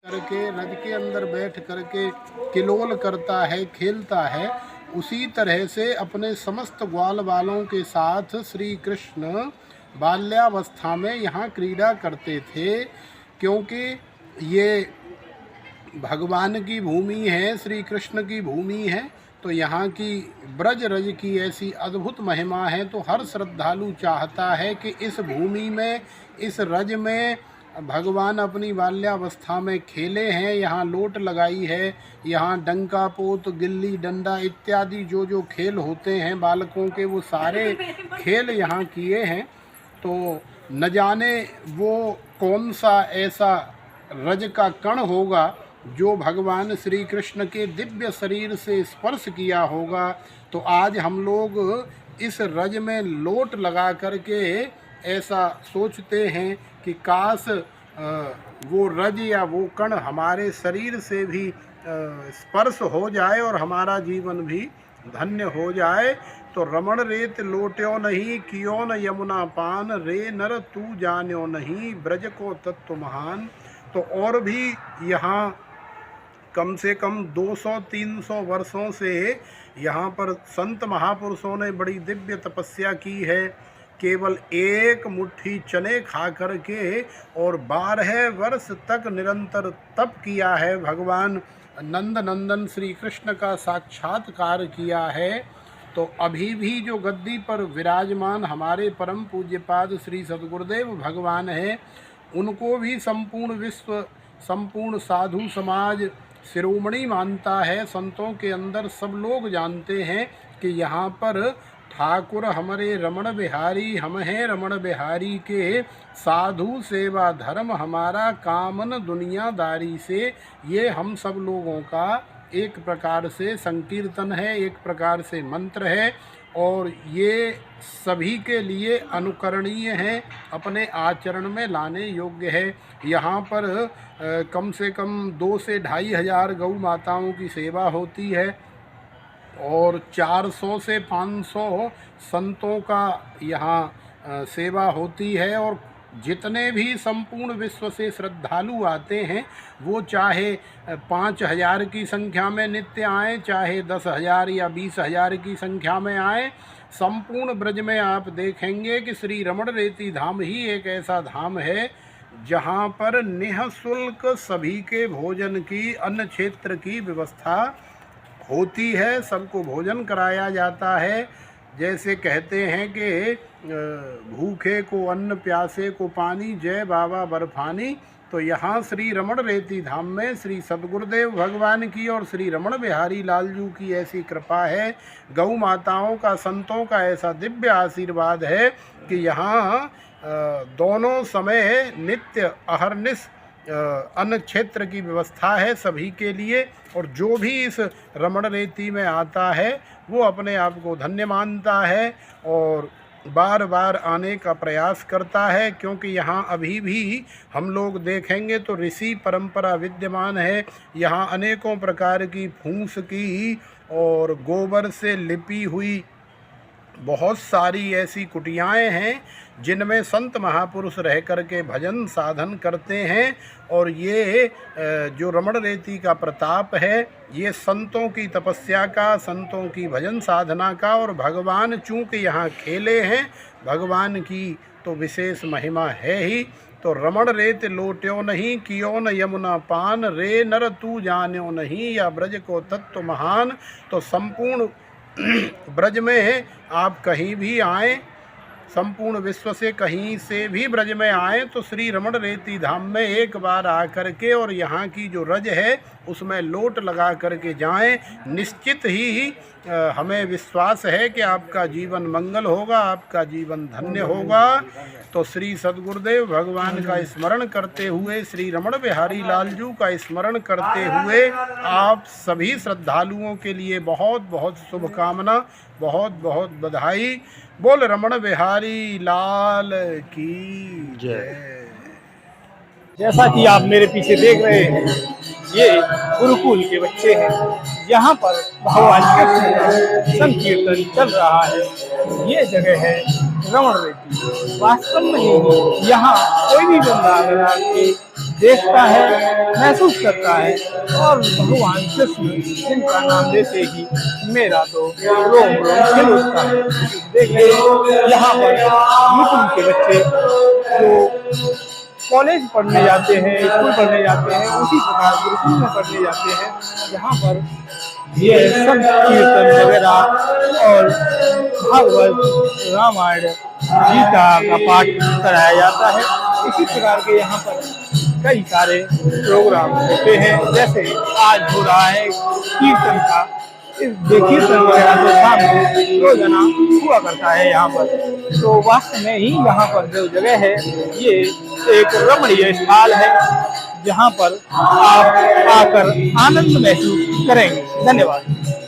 करके रज के अंदर बैठ करके किलोल करता है, खेलता है, उसी तरह से अपने समस्त ग्वाल वालों के साथ श्री कृष्ण बाल्यावस्था में यहाँ क्रीड़ा करते थे। क्योंकि ये भगवान की भूमि है, श्री कृष्ण की भूमि है, तो यहाँ की ब्रज रज की ऐसी अद्भुत महिमा है। तो हर श्रद्धालु चाहता है कि इस भूमि में, इस रज में भगवान अपनी बाल्यावस्था में खेले हैं। यहाँ लोट लगाई है, यहाँ डंका पोत, गिल्ली डंडा इत्यादि जो जो खेल होते हैं बालकों के, वो सारे खेल यहाँ किए हैं। तो न जाने वो कौन सा ऐसा रज का कण होगा जो भगवान श्री कृष्ण के दिव्य शरीर से स्पर्श किया होगा। तो आज हम लोग इस रज में लोट लगा करके ऐसा सोचते हैं कि काश वो रज या वो कण हमारे शरीर से भी स्पर्श हो जाए और हमारा जीवन भी धन्य हो जाए। तो रमण रेत लोट्यो नहीं, कियो न यमुना पान, रे नर तू जान्यो नहीं, ब्रज को तत्व महान। तो और भी यहाँ कम से कम 200-300 वर्षों से यहाँ पर संत महापुरुषों ने बड़ी दिव्य तपस्या की है। केवल एक मुट्ठी चने खा करके और 12 वर्ष तक निरंतर तप किया है। भगवान नंद नंदन श्री कृष्ण का साक्षात्कार किया है। तो अभी भी जो गद्दी पर विराजमान हमारे परम पूज्यपाद श्री सद्गुरुदेव भगवान हैं, उनको भी संपूर्ण विश्व, संपूर्ण साधु समाज शिरोमणि मानता है। संतों के अंदर सब लोग जानते हैं कि यहाँ पर ठाकुर हमारे रमण बिहारी, हम हैं रमण बिहारी के, साधु सेवा धर्म हमारा, कामन दुनियादारी से। ये हम सब लोगों का एक प्रकार से संकीर्तन है, एक प्रकार से मंत्र है, और ये सभी के लिए अनुकरणीय है, अपने आचरण में लाने योग्य है। यहाँ पर कम से कम 2 से 2,500 गौ माताओं की सेवा होती है और 400 से 500 संतों का यहाँ सेवा होती है। और जितने भी संपूर्ण विश्व से श्रद्धालु आते हैं, वो चाहे 5,000 की संख्या में नित्य आएँ, चाहे 10,000 या 20,000 की संख्या में आएँ, संपूर्ण ब्रज में आप देखेंगे कि श्री रमण रेती धाम ही एक ऐसा धाम है जहाँ पर निःशुल्क सभी के भोजन की, अन्न क्षेत्र की व्यवस्था होती है। सबको भोजन कराया जाता है। जैसे कहते हैं कि भूखे को अन्न, प्यासे को पानी, जय बाबा बर्फानी। तो यहाँ श्री रमण रेती धाम में श्री सद्गुरुदेव भगवान की और श्री रमण बिहारी लालजू की ऐसी कृपा है, गौ माताओं का, संतों का ऐसा दिव्य आशीर्वाद है कि यहाँ दोनों समय नित्य अहर्निश अन्न क्षेत्र की व्यवस्था है सभी के लिए। और जो भी इस रमण रेती में आता है वो अपने आप को धन्य मानता है और बार बार आने का प्रयास करता है। क्योंकि यहाँ अभी भी हम लोग देखेंगे तो ऋषि परंपरा विद्यमान है। यहाँ अनेकों प्रकार की फूंस की और गोबर से लिपी हुई बहुत सारी ऐसी कुटियाएं हैं जिनमें संत महापुरुष रह कर के भजन साधन करते हैं। और ये जो रमण रेती का प्रताप है, ये संतों की तपस्या का, संतों की भजन साधना का, और भगवान चूँकि यहाँ खेले हैं, भगवान की तो विशेष महिमा है ही। तो रमण रेत लोट्यो नहीं, कियो न यमुना पान, रे नर तू जान्यो नहीं, या ब्रज को तत्व महान। तो संपूर्ण ब्रज में आप कहीं भी आएँ, संपूर्ण विश्व से कहीं से भी ब्रज में आएँ, तो श्री रमण रेती धाम में एक बार आकर के और यहाँ की जो रज है उसमें लोट लगा करके जाएं। निश्चित ही हमें विश्वास है कि आपका जीवन मंगल होगा, आपका जीवन धन्य होगा। तो श्री सद्गुरुदेव भगवान का स्मरण करते हुए, श्री रमण बिहारी लालजू का स्मरण करते हुए आप सभी श्रद्धालुओं के लिए बहुत बहुत शुभकामना, बहुत बहुत बधाई। बोल रमण बिहारी लाल की जय। जैसा कि आप मेरे पीछे देख रहे हैं, ये गुरुकुल के बच्चे हैं। यहाँ पर भगवान कृष्ण का संकीर्तन चल रहा है। ये जगह है रमण रेती। वास्तव में यहाँ कोई भी बंदा अगर आपके देखता है, महसूस करता है और भगवान कृष्ण जिनका नाम लेते ही मेरा तो रोम रोम खिल उठता है। देखिए यहाँ पर गुरुकुल के बच्चे जो कॉलेज पढ़ने जाते हैं, स्कूल पढ़ने जाते हैं, उसी प्रकार गुरुकुल में पढ़ने जाते हैं। यहाँ पर ये सब कीर्तन वगैरह और भागवत, रामायण, गीता का पाठ कराया जाता है। इसी प्रकार के यहाँ पर कई सारे प्रोग्राम होते हैं, जैसे आज हो रहा है कीर्तन का। कीर्तन वगैरह तो शाम को रोजाना हुआ करता है यहाँ पर। तो वास्तव में ही यहाँ पर जो जगह है ये एक रमणीय स्थल है, जहाँ पर आप आकर आनंद महसूस करेंगे। धन्यवाद।